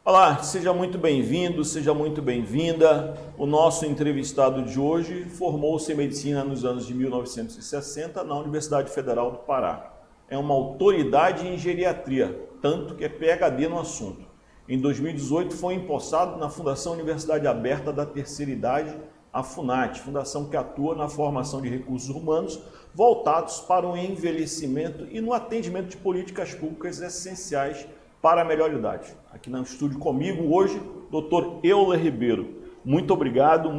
Olá, seja muito bem-vindo, seja muito bem-vinda. O nosso entrevistado de hoje formou-se em medicina nos anos de 1960 na Universidade Federal do Pará. É uma autoridade em geriatria, tanto que é PhD no assunto. Em 2018 foi empossado na Fundação Universidade Aberta da Terceira Idade, a FUNAT, fundação que atua na formação de recursos humanos voltados para o envelhecimento e no atendimento de políticas públicas essenciais para a melhor idade. Aqui no estúdio comigo hoje, Dr. Euler Ribeiro. Muito obrigado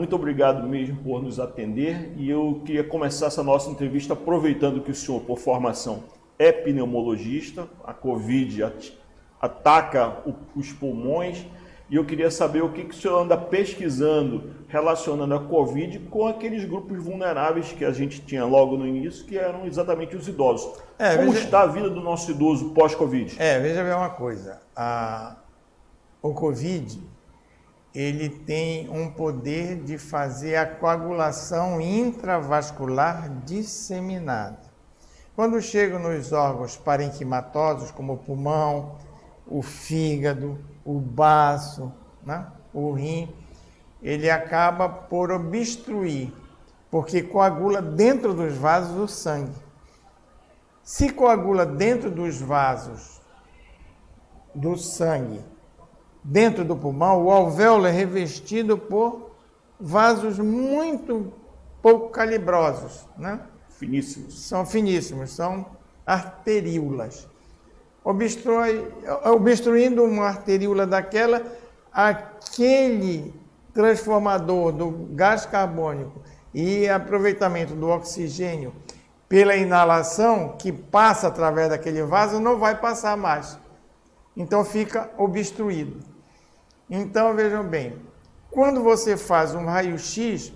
mesmo por nos atender. E eu queria começar essa nossa entrevista aproveitando que o senhor, por formação, é pneumologista, a Covid ataca os pulmões, e eu queria saber o que o senhor anda pesquisando relacionando a Covid com aqueles grupos vulneráveis que a gente tinha logo no início, que eram exatamente os idosos. Como está a vida do nosso idoso pós-Covid? Veja bem uma coisa, o Covid, ele tem um poder de fazer a coagulação intravascular disseminada. Quando chega nos órgãos parenquimatosos, como o pulmão, o fígado, o baço, né, o rim, ele acaba por obstruir, porque coagula dentro dos vasos o sangue. Se coagula dentro dos vasos do sangue, dentro do pulmão, o alvéolo é revestido por vasos muito pouco calibrosos, né? Finíssimos. São finíssimos, são arteríolas. Obstruindo uma arteríola daquela, aquele transformador do gás carbônico e aproveitamento do oxigênio pela inalação, que passa através daquele vaso, não vai passar mais. Então fica obstruído. Então vejam bem, quando você faz um raio-x,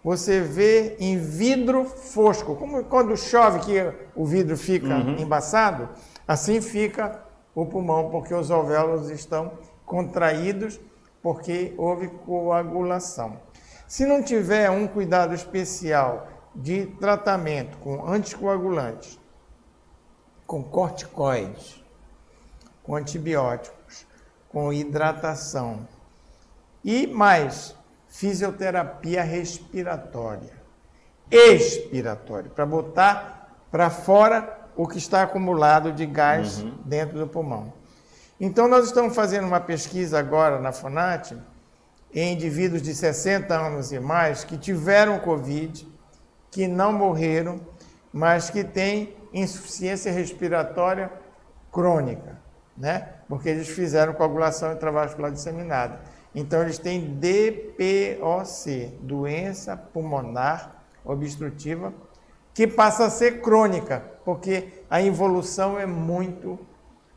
você vê em vidro fosco, como quando chove que o vidro fica embaçado, assim fica o pulmão, porque os alvéolos estão contraídos, porque houve coagulação. Se não tiver um cuidado especial de tratamento com anticoagulantes, com corticoides, com antibióticos, com hidratação e mais fisioterapia respiratória, expiratória, para botar para fora o que está acumulado de gás dentro do pulmão. Então, nós estamos fazendo uma pesquisa agora na FUNAT em indivíduos de 60 anos e mais que tiveram Covid, que não morreram, mas que têm insuficiência respiratória crônica, né? Porque eles fizeram coagulação intravascular disseminada. Então, eles têm DPOC, doença pulmonar obstrutiva, que passa a ser crônica, porque a involução é muito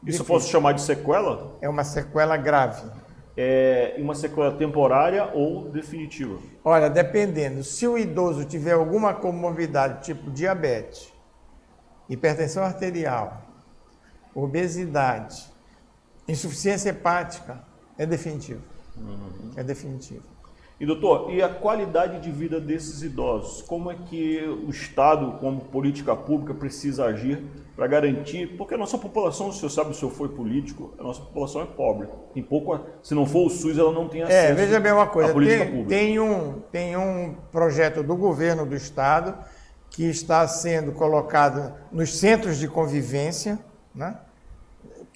Isso posso chamar de sequela? É uma sequela grave. É uma sequela temporária ou definitiva? Olha, dependendo. Se o idoso tiver alguma comorbidade, tipo diabetes, hipertensão arterial, obesidade, insuficiência hepática, é definitivo. É definitivo. E doutor, e a qualidade de vida desses idosos? Como é que o Estado, como política pública, precisa agir para garantir? Porque a nossa população, o senhor sabe, o senhor foi político, a nossa população é pobre. Tem pouco, se não for o SUS, ela não tem acesso veja bem uma coisa, à política pública. Tem um projeto do governo do Estado que está sendo colocado nos centros de convivência, né,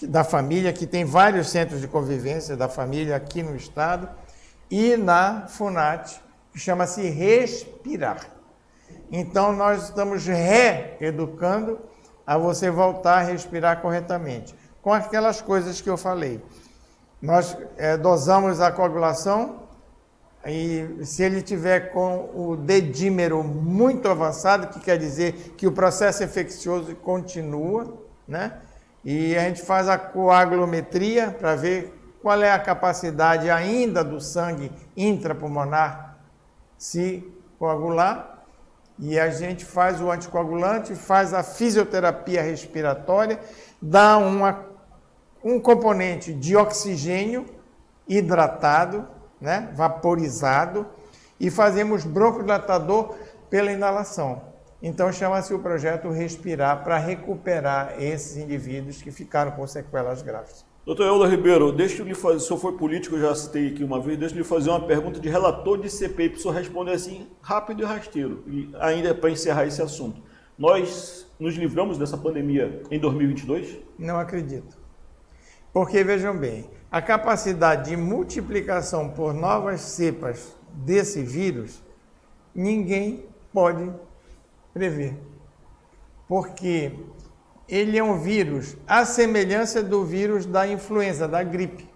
da família, que tem vários centros de convivência da família aqui no Estado, e na FUNAT, que chama-se Respirar. Então, nós estamos reeducando a você voltar a respirar corretamente, com aquelas coisas que eu falei. Nós dosamos a coagulação e se ele tiver com o dedímero muito avançado, que quer dizer que o processo infeccioso continua, né? E a gente faz a coagulometria para ver qual é a capacidade ainda do sangue intrapulmonar se coagular. E a gente faz o anticoagulante, faz a fisioterapia respiratória, dá um componente de oxigênio hidratado, né, vaporizado, e fazemos broncodilatador pela inalação. Então, chama-se o projeto Respirar para recuperar esses indivíduos que ficaram com sequelas graves. Doutor Euler Ribeiro, deixa eu lhe fazer, se eu for político, eu já citei aqui uma vez, deixa eu lhe fazer uma pergunta de relator de CPI, para o senhor responder assim, rápido e rasteiro, e ainda para encerrar esse assunto. Nós nos livramos dessa pandemia em 2022? Não acredito. Porque, vejam bem, a capacidade de multiplicação por novas cepas desse vírus, ninguém pode prever. Porque ele é um vírus à semelhança do vírus da influenza, da gripe.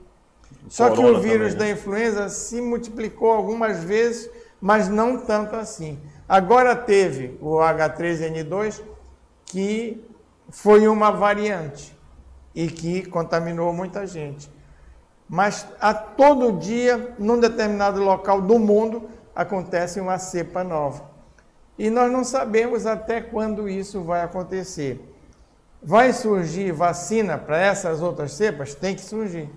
Só que o vírus da influenza se multiplicou algumas vezes, mas não tanto assim. Agora teve o H3N2, que foi uma variante e que contaminou muita gente. Mas a todo dia, num determinado local do mundo, acontece uma cepa nova. E nós não sabemos até quando isso vai acontecer. Vai surgir vacina para essas outras cepas? Tem que surgir.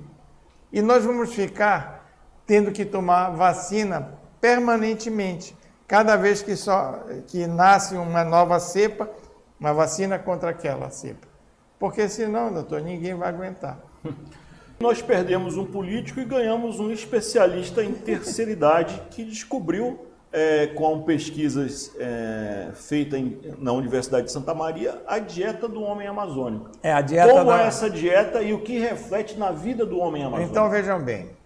E nós vamos ficar tendo que tomar vacina permanentemente. Cada vez que nasce uma nova cepa, uma vacina contra aquela cepa. Porque senão, doutor, ninguém vai aguentar. Nós perdemos um político e ganhamos um especialista em terceira idade que descobriu, com pesquisas feitas na Universidade de Santa Maria, a dieta do homem amazônico. Como é essa dieta e o que reflete na vida do homem amazônico? Então, vejam bem,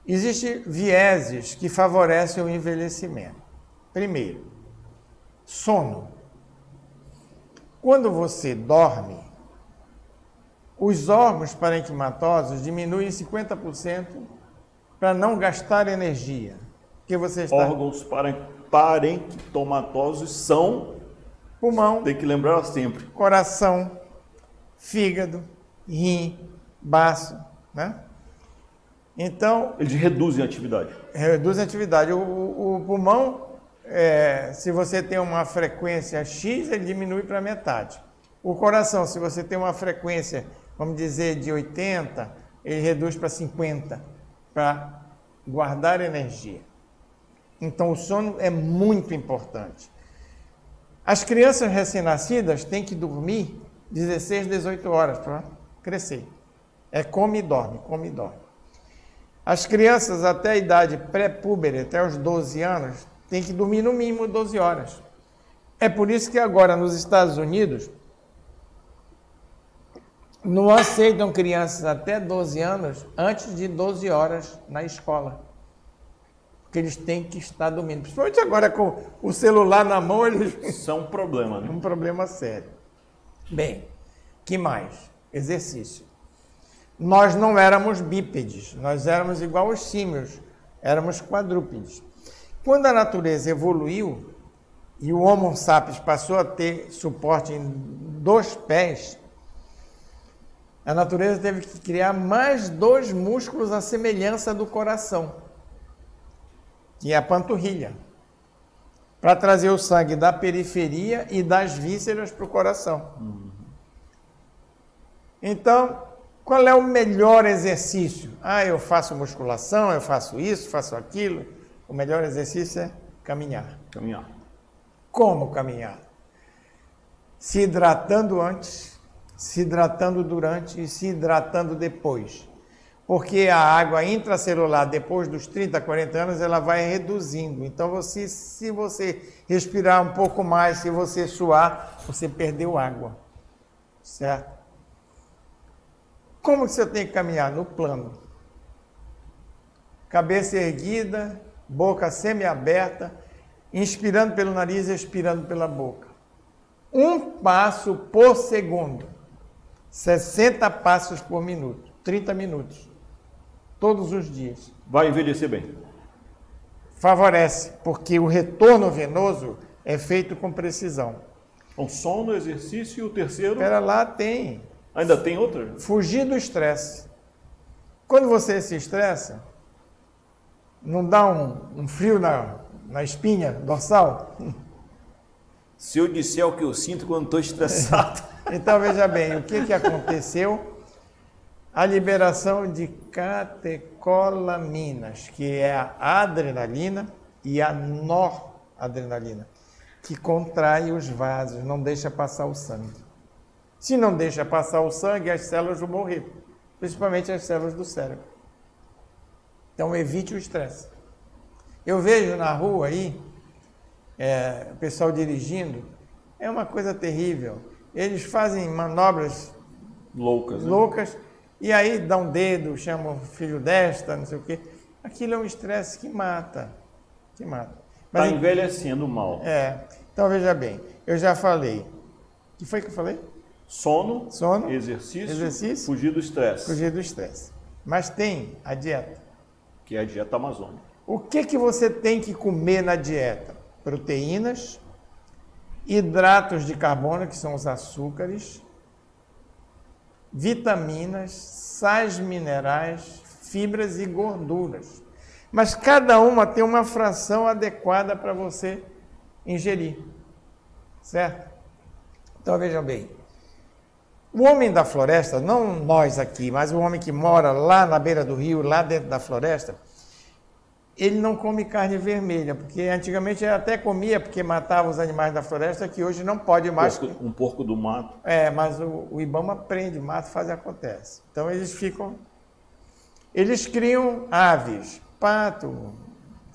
existem vieses que favorecem o envelhecimento. Primeiro, sono. Quando você dorme, os órgãos parenquimatosos diminuem 50% para não gastar energia. Que você está... Órgãos parenquimatosos são... Pulmão. Tem que lembrar sempre. Coração, fígado, rim, baço, né? Então... Eles reduzem a atividade. Reduzem a atividade. O pulmão, se você tem uma frequência X, ele diminui para metade. O coração, se você tem uma frequência, vamos dizer, de 80, ele reduz para 50, para guardar energia. Então, o sono é muito importante. As crianças recém-nascidas têm que dormir 16, 18 horas para crescer. Come e dorme, come e dorme. As crianças até a idade pré-púbere, até os 12 anos, têm que dormir no mínimo 12 horas. É por isso que agora nos Estados Unidos não aceitam crianças até 12 anos antes de 12 horas na escola. Porque eles têm que estar dormindo. Principalmente agora com o celular na mão, eles... Isso é um problema, né? Um problema sério. Bem, que mais? Exercício. Nós não éramos bípedes, nós éramos igual aos símios, éramos quadrúpedes. Quando a natureza evoluiu e o Homo sapiens passou a ter suporte em 2 pés, a natureza teve que criar mais 2 músculos à semelhança do coração, que é a panturrilha, para trazer o sangue da periferia e das vísceras para o coração. Então, qual é o melhor exercício? Eu faço musculação, eu faço isso, faço aquilo. O melhor exercício é caminhar. Caminhar. Como caminhar? Se hidratando antes, se hidratando durante e se hidratando depois. Porque a água intracelular, depois dos 30, 40 anos, ela vai reduzindo. Então, se você respirar um pouco mais, se você suar, você perdeu água. Certo? Como que você tem que caminhar? No plano. Cabeça erguida, boca semiaberta, inspirando pelo nariz e expirando pela boca. 1 passo por segundo. 60 passos por minuto. 30 minutos. Todos os dias. Vai envelhecer bem. Favorece, porque o retorno venoso é feito com precisão. O sono, exercício e o terceiro... Espera lá, tem. Ainda tem outra? Fugir do estresse. Quando você se estressa, não dá um frio na espinha dorsal? Se eu disser o que eu sinto quando estou estressado. Então, veja bem, o que aconteceu? A liberação de catecolaminas, que é a adrenalina e a noradrenalina, que contrai os vasos, não deixa passar o sangue. Se não deixa passar o sangue, as células vão morrer. principalmente as células do cérebro. Então, evite o estresse. Eu vejo na rua aí, o pessoal dirigindo, é uma coisa terrível. Eles fazem manobras loucas, e aí dão dedo, chamam o filho desta, não sei o quê. Aquilo é um estresse que mata. Está envelhecendo mal. Então veja bem, eu já falei. O que foi que eu falei? Sono, exercício, fugir do estresse. Mas tem a dieta. Que é a dieta amazônica. O que você tem que comer na dieta? Proteínas, hidratos de carbono, que são os açúcares, vitaminas, sais minerais, fibras e gorduras. Mas cada uma tem uma fração adequada para você ingerir. Certo? Então vejam bem. O homem da floresta, não nós aqui, mas o homem que mora lá na beira do rio, lá dentro da floresta, ele não come carne vermelha, porque antigamente ele até comia, porque matava os animais da floresta, que hoje não pode mais. Um porco do mato. Mas o Ibama prende, mata, faz e acontece. Então eles criam aves, pato,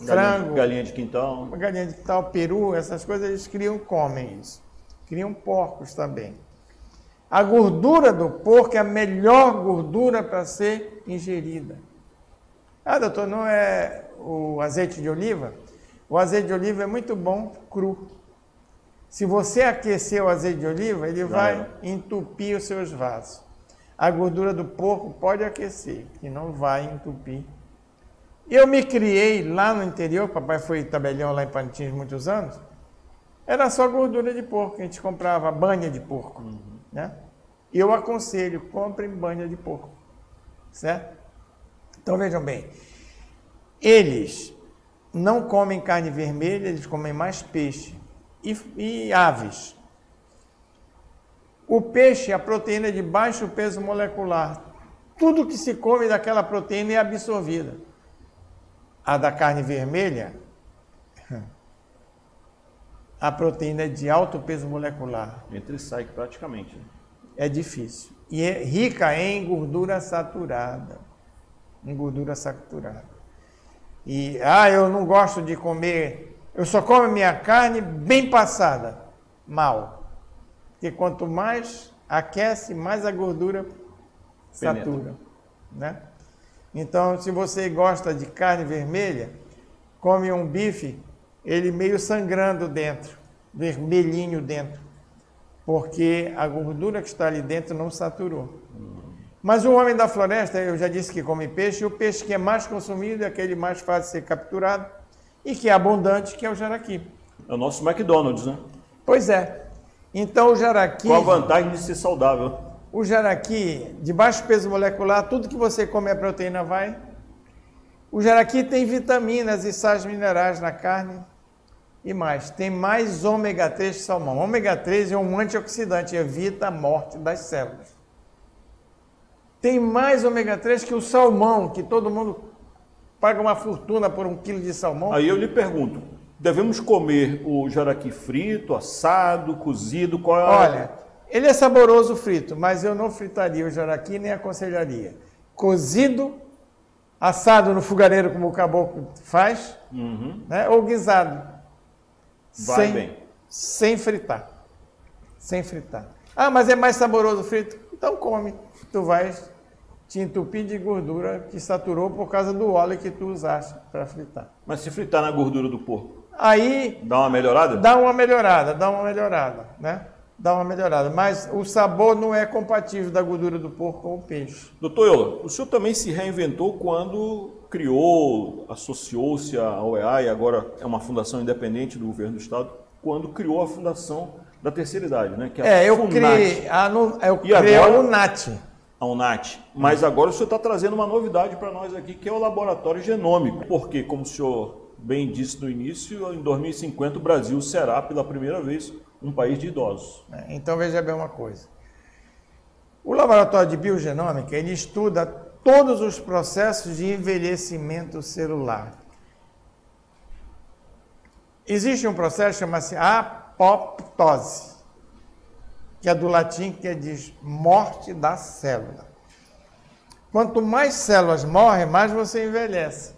frango, galinha de quintal, peru, essas coisas eles criam, comem isso. Criam porcos também. A gordura do porco é a melhor gordura para ser ingerida. Doutor, não é o azeite de oliva? O azeite de oliva é muito bom cru. Se você aquecer o azeite de oliva, ele vai entupir os seus vasos. A gordura do porco pode aquecer, que não vai entupir. Eu me criei lá no interior, papai foi tabelião lá em Parintins muitos anos, era só gordura de porco, a gente comprava banha de porco. Né? Eu aconselho, comprem banha de porco. Certo? Então vejam bem, eles não comem carne vermelha, eles comem mais peixe e aves. O peixe, a proteína é de baixo peso molecular. Tudo que se come daquela proteína é absorvida. A da carne vermelha, a proteína é de alto peso molecular. Entra e sai praticamente. É difícil. E é rica em gordura saturada. E, eu não gosto de comer, eu só como minha carne bem passada. Mal. Porque quanto mais aquece, mais a gordura satura. Né? Então, se você gosta de carne vermelha, come um bife, ele meio sangrando dentro, vermelhinho dentro, porque a gordura que está ali dentro não saturou. Mas o homem da floresta, eu já disse que come peixe, e o peixe que é mais consumido é aquele mais fácil de ser capturado e que é abundante, que é o jaraqui. É o nosso McDonald's, né? Pois é. Então o jaraqui... Com a vantagem de ser saudável. O jaraqui, de baixo peso molecular, tudo que você come a proteína vai. O jaraqui tem vitaminas e sais minerais na carne e mais. Tem mais ômega 3 que salmão. Ômega 3 é um antioxidante, evita a morte das células. Tem mais ômega 3 que o salmão, que todo mundo paga uma fortuna por 1 quilo de salmão. Aí eu lhe pergunto, devemos comer o jaraqui frito, assado, cozido? Qual é Olha, ele é saboroso frito, mas eu não fritaria o jaraqui nem aconselharia. Cozido, assado no fogareiro, como o caboclo faz, né? Ou guisado. Vai bem. Sem fritar. Mas é mais saboroso frito? Então come. Tu vais te entupir de gordura que saturou por causa do óleo que tu usaste para fritar. Mas se fritar na gordura do porco, aí dá uma melhorada? Dá uma melhorada, né? Dá uma melhorada, mas o sabor não é compatível da gordura do porco com o peixe. Doutor Euler, o senhor também se reinventou quando criou, associou-se à OEA, e agora é uma fundação independente do governo do estado, quando criou a fundação da terceira idade, né? Que é a eu criei a UNAT. A UNAT. Mas agora o senhor está trazendo uma novidade para nós aqui, que é o laboratório genômico. Porque, como o senhor bem disse no início, em 2050 o Brasil será, pela primeira vez, um país de idosos. Então veja bem uma coisa. O laboratório de biogenômica, ele estuda todos os processos de envelhecimento celular. Existe um processo que chama-se apoptose, que é do latim, que diz morte da célula. Quanto mais células morrem, mais você envelhece.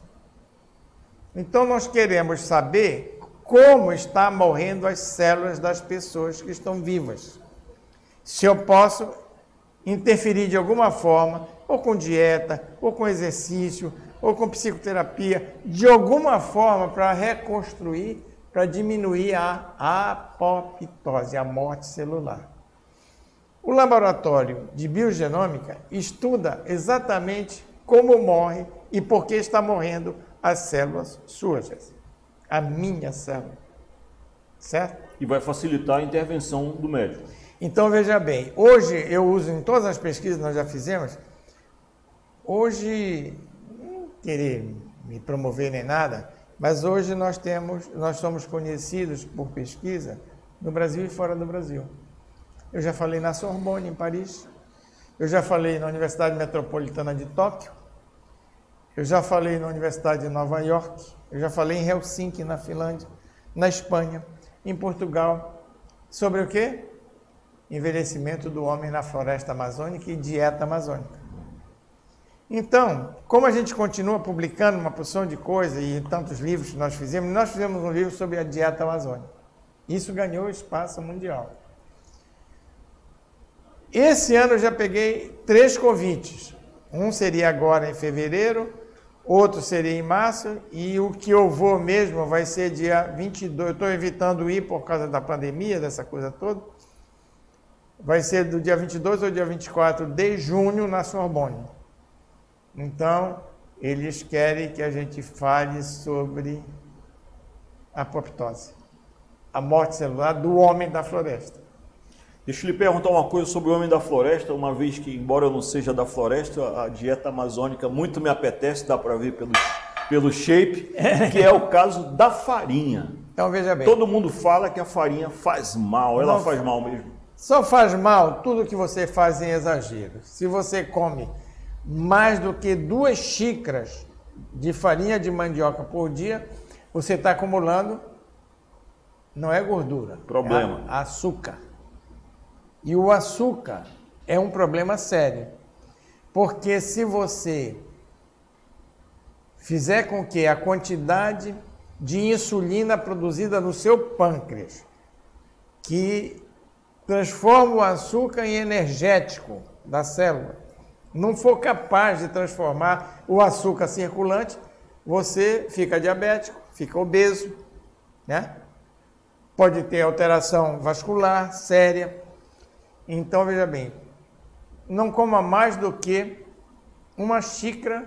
Então nós queremos saber como está morrendo as células das pessoas que estão vivas. Se eu posso interferir de alguma forma, ou com dieta, ou com exercício, ou com psicoterapia, de alguma forma para reconstruir, para diminuir a apoptose, a morte celular. O laboratório de biogenômica estuda exatamente como morre e por que está morrendo as células sujas, a minha célula, certo? E vai facilitar a intervenção do médico. Então, veja bem, hoje eu uso em todas as pesquisas que nós já fizemos, hoje, não querer me promover nem nada, mas hoje nós somos conhecidos por pesquisa no Brasil e fora do Brasil. Eu já falei na Sorbonne, em Paris, eu já falei na Universidade Metropolitana de Tóquio, eu já falei na Universidade de Nova York, eu já falei em Helsinki, na Finlândia, na Espanha, em Portugal, sobre o quê? Envelhecimento do homem na floresta amazônica e dieta amazônica. Então, como a gente continua publicando uma porção de coisa e tantos livros que nós fizemos um livro sobre a dieta amazônica. Isso ganhou espaço mundial. Esse ano eu já peguei 3 convites. Um seria agora em fevereiro, outro seria em março e o que eu vou mesmo vai ser dia 22. Eu estou evitando ir por causa da pandemia, dessa coisa toda. Vai ser do dia 22 ao dia 24 de junho na Sorbonne. Então, eles querem que a gente fale sobre a apoptose, a morte celular do homem da floresta. Deixa eu lhe perguntar uma coisa sobre o homem da floresta, uma vez que, embora eu não seja da floresta, a dieta amazônica muito me apetece, dá para ver pelo shape, que é o caso da farinha. Então, veja bem. Todo mundo fala que a farinha faz mal, ela faz mal mesmo. Só faz mal tudo que você faz em exagero. Se você come mais do que 2 xícaras de farinha de mandioca por dia, você está acumulando, não é gordura, problema. É açúcar. E o açúcar é um problema sério, porque se você fizer com que a quantidade de insulina produzida no seu pâncreas, que transforma o açúcar em energético da célula, não for capaz de transformar o açúcar circulante, você fica diabético, fica obeso, né? Pode ter alteração vascular séria. Então, veja bem, não coma mais do que 1 xícara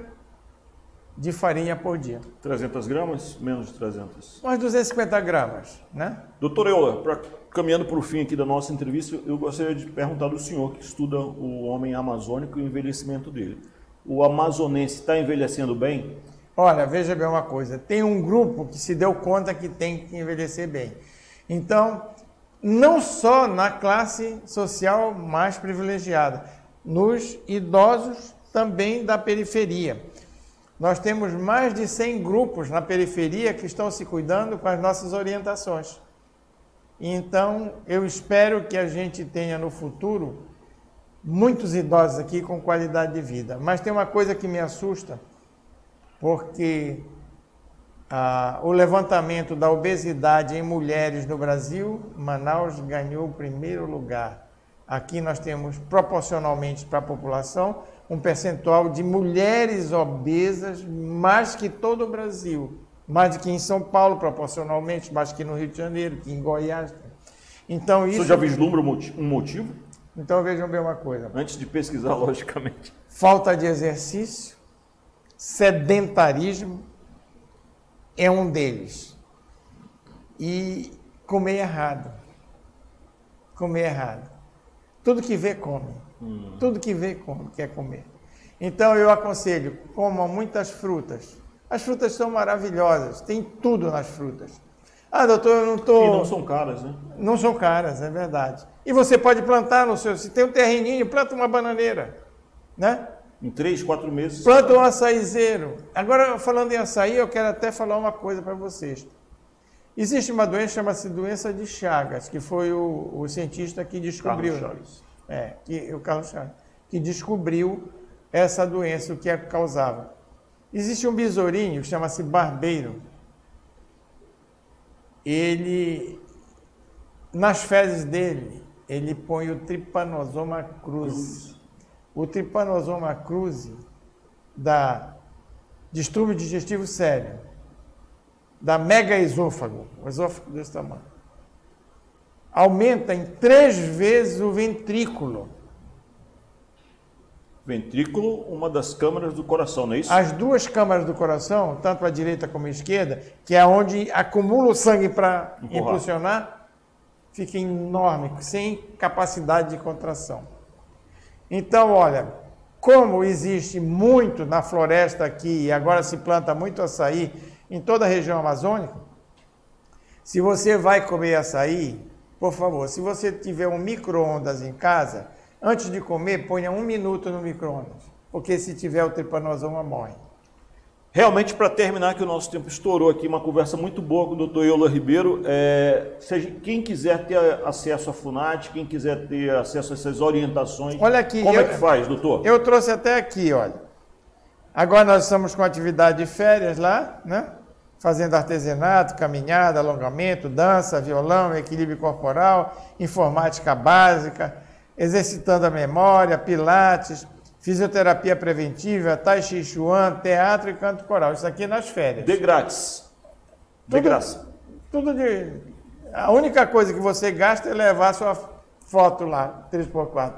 de farinha por dia. 300 gramas? Menos de 300? Umas 250 gramas, né? Doutor Euler, caminhando para o fim aqui da nossa entrevista, eu gostaria de perguntar do senhor que estuda o homem amazônico e o envelhecimento dele. O amazonense está envelhecendo bem? Olha, veja bem uma coisa, tem um grupo que se deu conta que tem que envelhecer bem. Então, não só na classe social mais privilegiada, nos idosos também da periferia. Nós temos mais de 100 grupos na periferia que estão se cuidando com as nossas orientações. Então, eu espero que a gente tenha no futuro muitos idosos aqui com qualidade de vida. Mas tem uma coisa que me assusta, porque o levantamento da obesidade em mulheres no Brasil, Manaus ganhou o 1º lugar. Aqui nós temos, proporcionalmente para a população, um percentual de mulheres obesas mais que todo o Brasil. Mais do que em São Paulo, proporcionalmente, mais que no Rio de Janeiro, que em Goiás. Então, isso... O senhor já vislumbra um motivo? Então, vejam bem uma coisa. Antes de pesquisar, logicamente. Falta de exercício, sedentarismo é um deles. E comer errado. Comer errado. Tudo que vê, come. Tudo que vê, come, quer comer. Então, eu aconselho, comam muitas frutas. As frutas são maravilhosas, tem tudo nas frutas. Ah, doutor, eu não estou... E não são caras, né? Não são caras, é verdade. E você pode plantar no seu... Se tem um terreninho, planta uma bananeira, né? Em 3, 4 meses... Planta um açaizeiro. Agora, falando em açaí, eu quero até falar uma coisa para vocês. Existe uma doença, chama-se doença de Chagas, que foi o cientista que descobriu... Carlos Chagas. O Carlos Chagas, que descobriu essa doença, o que a causava. Existe um besourinho que chama-se barbeiro. Ele, nas fezes dele, ele põe o Trypanosoma cruzi. O Trypanosoma cruzi dá distúrbio digestivo sério, dá megaesôfago, um esôfago desse tamanho. Aumenta em 3 vezes o ventrículo. Ventrículo, uma das câmaras do coração, não é isso? As 2 câmaras do coração, tanto a direita como a esquerda, que é onde acumula o sangue para impulsionar, fica enorme, sem capacidade de contração. Então, olha, como existe muito na floresta aqui, e agora se planta muito açaí em toda a região amazônica, se você vai comer açaí, por favor, se você tiver um micro-ondas em casa, antes de comer, ponha 1 minuto no micro-ondas, porque se tiver o Trypanosoma, morre. Realmente, para terminar, que o nosso tempo estourou aqui, uma conversa muito boa com o Dr. Euler Ribeiro. Quem quiser ter acesso à FUNAT, quem quiser ter acesso a essas orientações, olha aqui, como é que faz, doutor? Eu trouxe até aqui, olha. Agora nós estamos com atividade de férias lá, né? Fazendo artesanato, caminhada, alongamento, dança, violão, equilíbrio corporal, informática básica, exercitando a memória, pilates, fisioterapia preventiva, tai chi chuan, teatro e canto coral. Isso aqui nas férias. De grátis. De graça. Tudo de... A única coisa que você gasta é levar a sua foto lá, 3x4,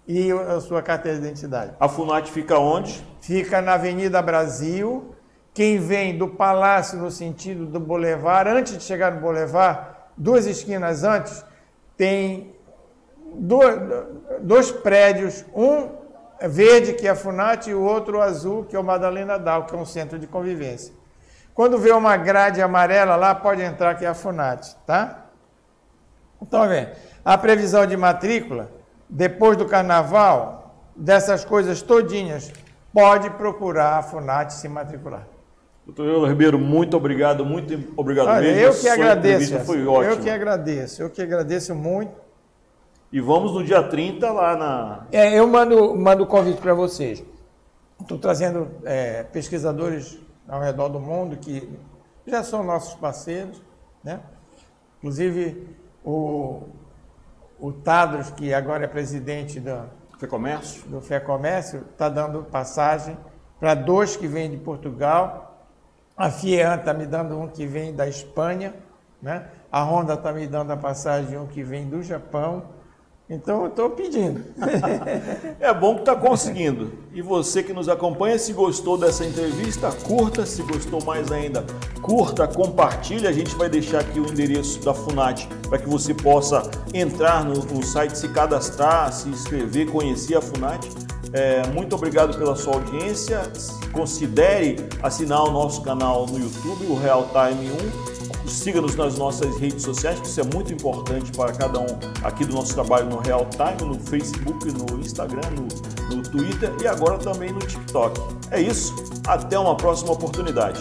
e a sua carteira de identidade. A FUNAT fica onde? Fica na Avenida Brasil. Quem vem do Palácio no sentido do Boulevard, antes de chegar no Boulevard, 2 esquinas antes, tem 2 prédios, um verde, que é a FUNAT, e o outro azul, que é o Madalena Dal, que é um centro de convivência. Quando vê uma grade amarela lá, pode entrar, que é a FUNAT, tá? Então, vem, a previsão de matrícula, depois do carnaval, dessas coisas todinhas, pode procurar a FUNAT se matricular. Doutor Euler Ribeiro, muito obrigado mesmo. Eu que agradeço. Foi ótimo. Eu que agradeço muito. E vamos no dia 30 lá na... Eu mando o convite para vocês. Estou trazendo pesquisadores ao redor do mundo que já são nossos parceiros, né? Inclusive o Tadros, que agora é presidente do FEComércio, está dando passagem para 2 que vêm de Portugal. A FIEAN está me dando um que vem da Espanha, né? A Honda está me dando a passagem de um que vem do Japão. Então, eu estou pedindo. É bom que está conseguindo. E você que nos acompanha, se gostou dessa entrevista, curta. Se gostou mais ainda, curta, compartilha. A gente vai deixar aqui o endereço da FUNAT para que você possa entrar no site, se cadastrar, se inscrever, conhecer a FUNAT. Muito obrigado pela sua audiência. Considere assinar o nosso canal no YouTube, o Real Time 1. Siga-nos nas nossas redes sociais, que isso é muito importante para cada um aqui do nosso trabalho no Real Time, no Facebook, no Instagram, no Twitter e agora também no TikTok. É isso, até uma próxima oportunidade.